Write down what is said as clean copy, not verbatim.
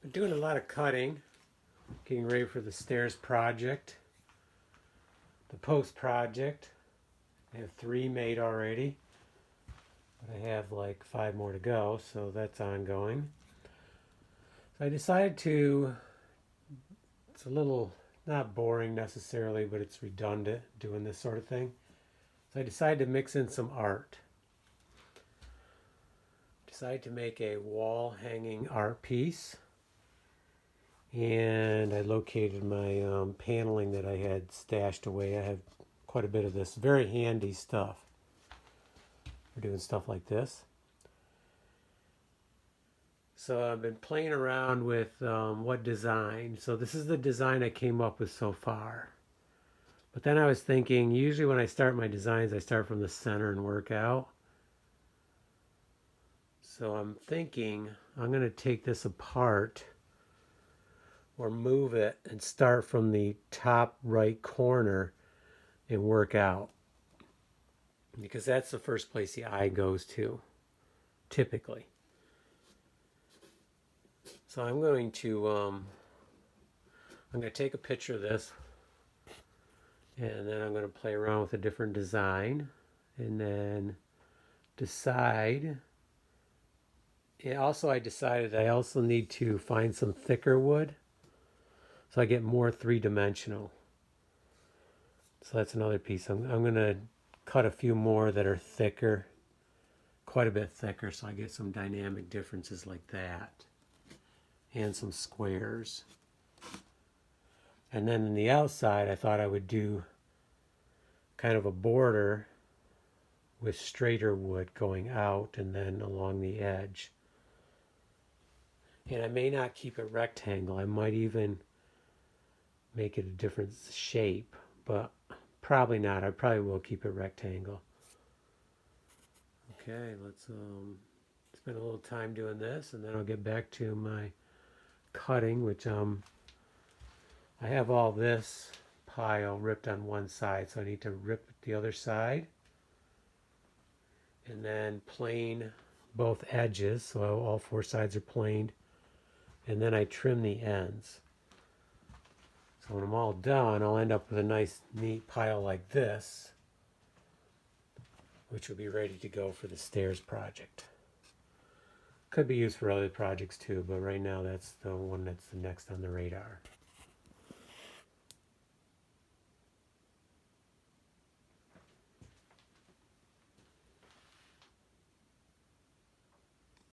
I'm doing a lot of cutting, getting ready for the stairs project, the post project. I have 3 made already, but I have like 5 more to go, so that's ongoing. So I decided to, it's a little, not boring necessarily, but it's redundant doing this sort of thing. So I decided to mix in some art. Decided to make a wall hanging art piece. And I located my paneling that I had stashed away. I have quite a bit of this very handy stuff for doing stuff like this. So I've been playing around with what design. So this is the design I came up with so far. But then I was thinking, usually when I start my designs, I start from the center and work out. So I'm thinking I'm going to take this apart or move it and start from the top right corner and work out, because that's the first place the eye goes to typically. So I'm going to take a picture of this, and then I'm going to play around with a different design and then decide. And also I decided I also need to find some thicker wood so I get more three-dimensional. So that's another piece. I'm going to cut a few more that are thicker, quite a bit thicker, so I get some dynamic differences like that. And some squares. And then on the outside, I thought I would do kind of a border with straighter wood going out and then along the edge. And I may not keep it rectangle. I might even make it a different shape, but probably not. I probably will keep it rectangle. Okay, let's spend a little time doing this, and then I'll get back to my cutting, which I have all this pile ripped on one side, so I need to rip the other side and then plane both edges, so all 4 sides are planed, and then I trim the ends. So when I'm all done, I'll end up with a nice neat pile like this, which will be ready to go for the stairs project. Could be used for other projects too, but right now that's the one that's the next on the radar.